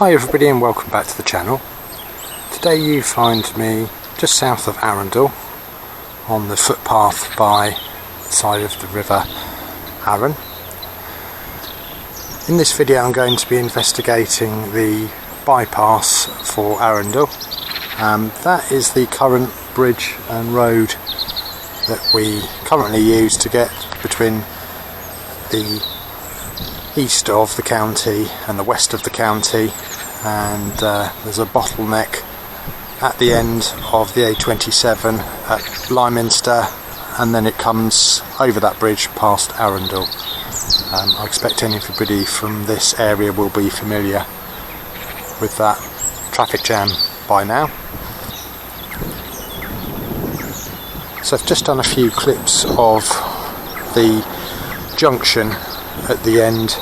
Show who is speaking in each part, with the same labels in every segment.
Speaker 1: Hi everybody and welcome back to the channel. Today you find me just south of Arundel on the footpath by the side of the river Arun. In this video I'm going to be investigating the bypass for Arundel. That is the current bridge and road that we currently use to get between the east of the county and the west of the county, and there's a bottleneck at the end of the A27 at Binstead, and then it comes over that bridge past Arundel. I expect everybody from this area will be familiar with that traffic jam by now. So I've just done a few clips of the junction at the end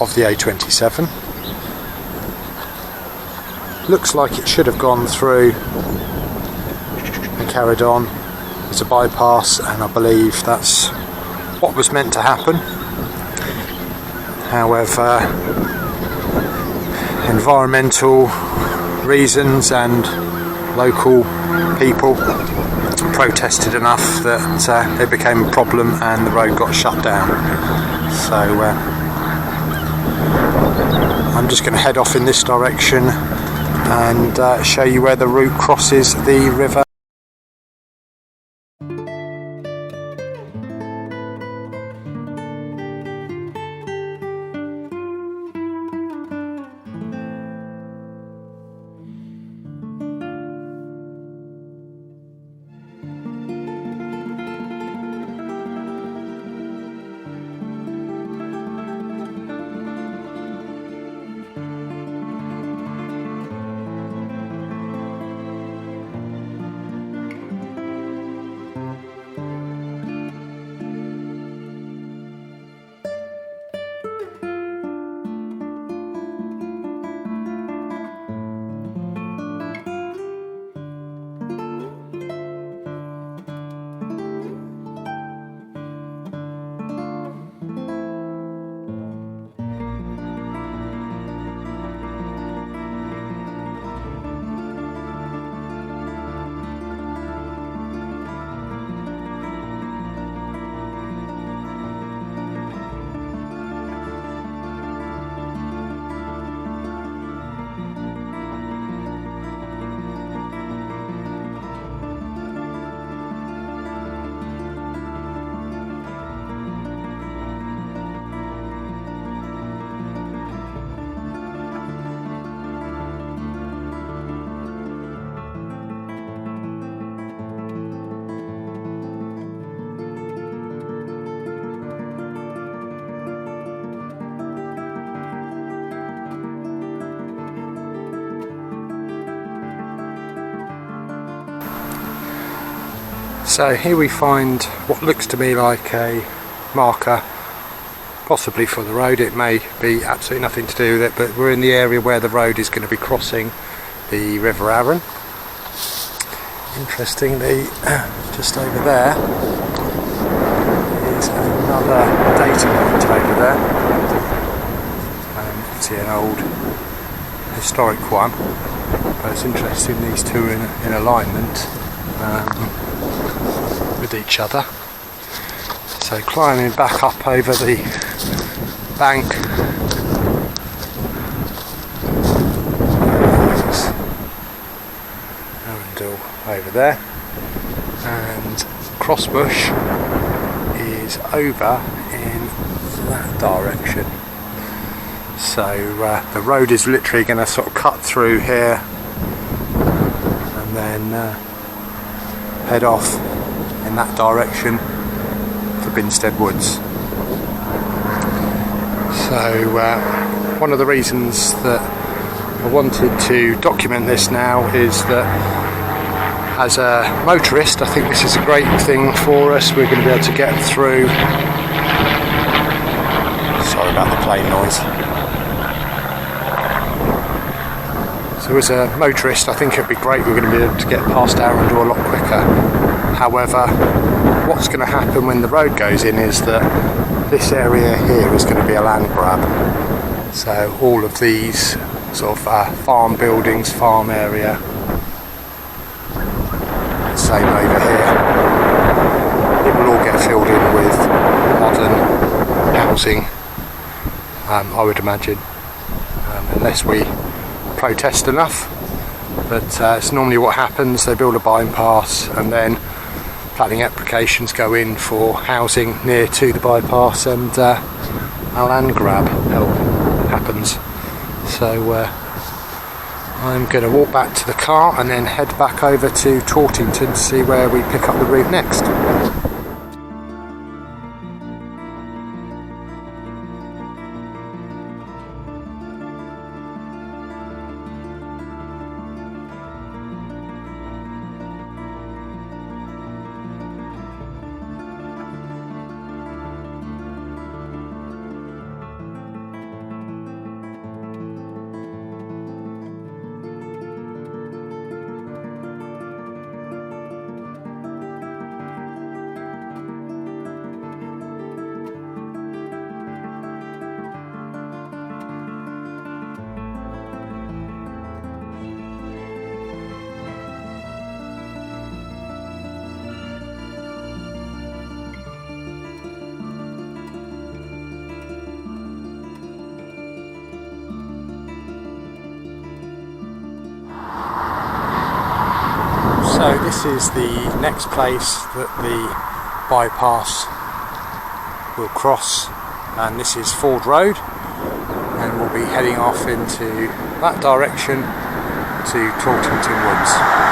Speaker 1: of the A27. Looks like it should have gone through and carried on as a bypass, and I believe that's what was meant to happen. However, environmental reasons and local people protested enough that it became a problem and the road got shut down. So I'm just going to head off in this direction and show you where the route crosses the river. So here we find what looks to me like a marker, possibly for the road. It may be absolutely nothing to do with it, but we're in the area where the road is going to be crossing the River Arun. Interestingly, just over there is another data point over there. Obviously an old historic one, but it's interesting these two are in alignment with each other. So climbing back up over the bank, there's Arundel over there, and Crossbush is over in that direction. So the road is literally going to sort of cut through here and then head off in that direction to Binstead Woods. So one of the reasons that I wanted to document this now is that as a motorist I think this is a great thing for us. We're going to be able to get through. Sorry about the plane noise. So as a motorist I think it'd be great. We're going to be able to get past Arundel a lot quicker. However, what's going to happen when the road goes in is that this area here is going to be a land grab. So all of these sort of farm buildings, farm area. Same over here. It will all get filled in with modern housing, I would imagine, unless we protest enough. But it's normally what happens. They build a bypass and then planning applications go in for housing near to the bypass, and a land grab happens. So I'm going to walk back to the car and then head back over to Tortington to see where we pick up the route next. So this is the next place that the bypass will cross, and this is Ford Road, and we'll be heading off into that direction to Tortington Woods.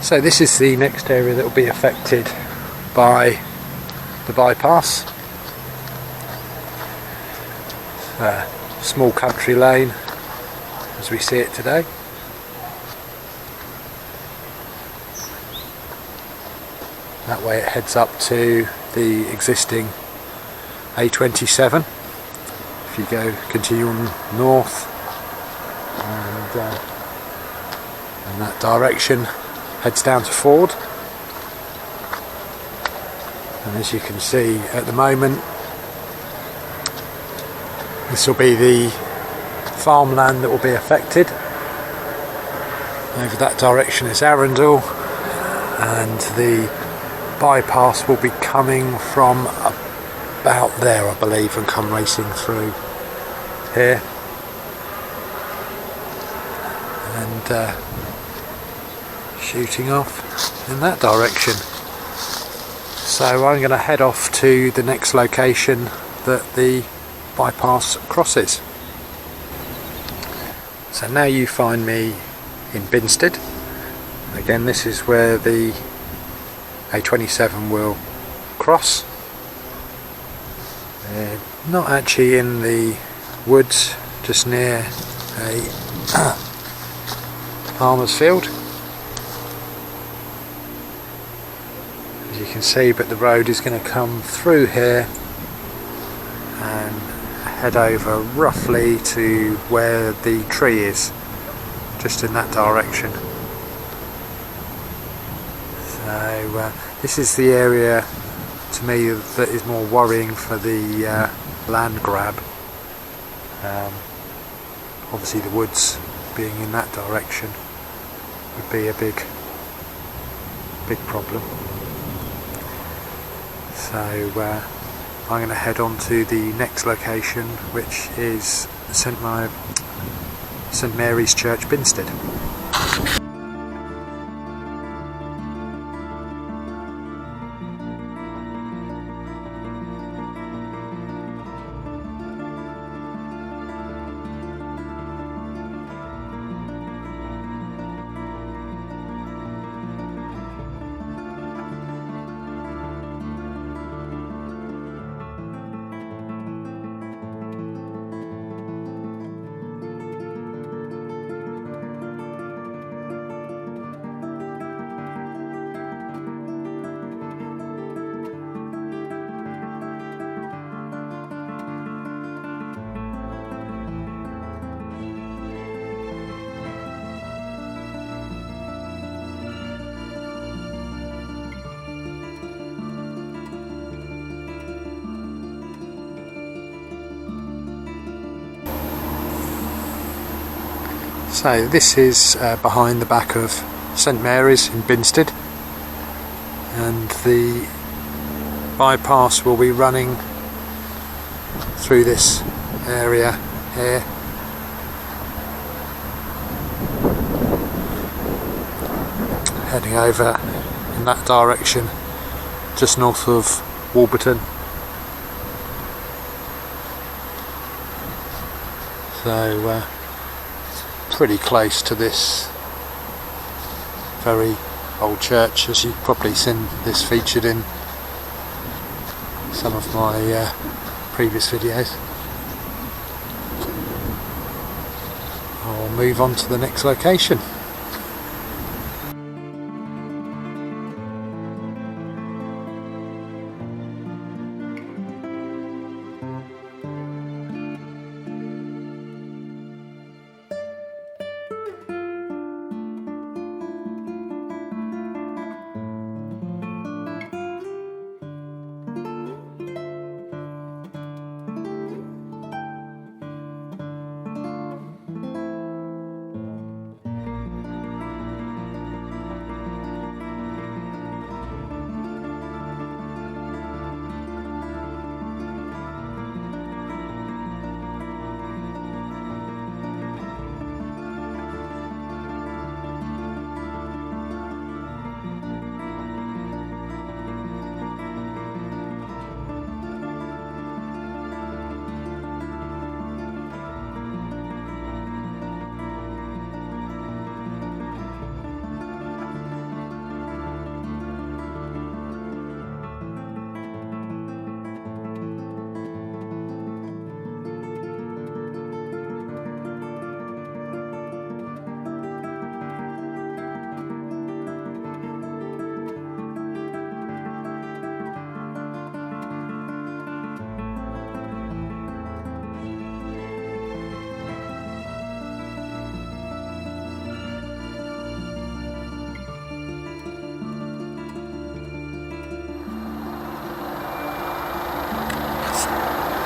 Speaker 1: So this is the next area that will be affected by the bypass. Small country lane as we see it today. That way it heads up to the existing A27. If you continue on north and in that direction, heads down to Ford, and as you can see at the moment, this will be the farmland that will be affected. Over that direction is Arundel, and the bypass will be coming from about there, I believe, and come racing through here. And shooting off in that direction. So I'm going to head off to the next location that the bypass crosses. So now you find me in Binstead. Again, this is where the A27 will cross. Not actually in the woods, just near a farmer's field. As you can see, but the road is going to come through here and head over roughly to where the tree is, just in that direction. So this is the area to me that is more worrying for the land grab. Obviously the woods being in that direction would be a big problem. So I'm going to head on to the next location, which is St Mary's Church, Binstead. So this is behind the back of St Mary's in Binstead, and the bypass will be running through this area here. Heading over in that direction, just north of Warburton. So pretty close to this very old church, as you've probably seen this featured in some of my previous videos. I'll move on to the next location.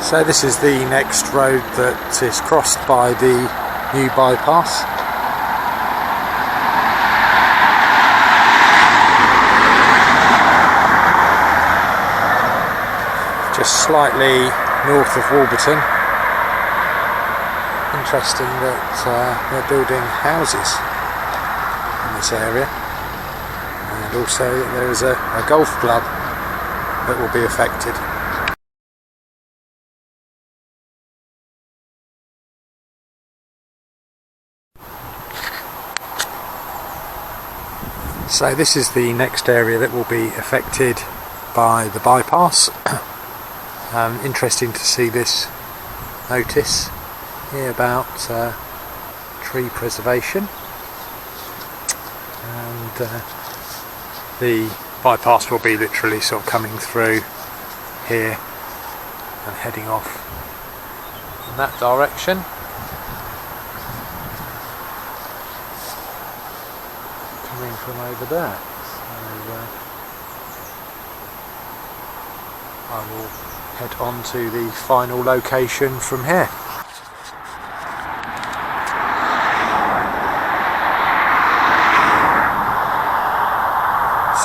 Speaker 1: So this is the next road that is crossed by the new bypass. Just slightly north of Warburton. Interesting that they're building houses in this area, and also that there is a golf club that will be affected. So this is the next area that will be affected by the bypass. Interesting to see this notice here about tree preservation, and the bypass will be literally sort of coming through here and heading off in that direction. Coming from over there, so I will head on to the final location from here.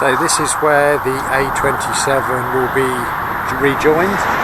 Speaker 1: So this is where the A27 will be rejoined.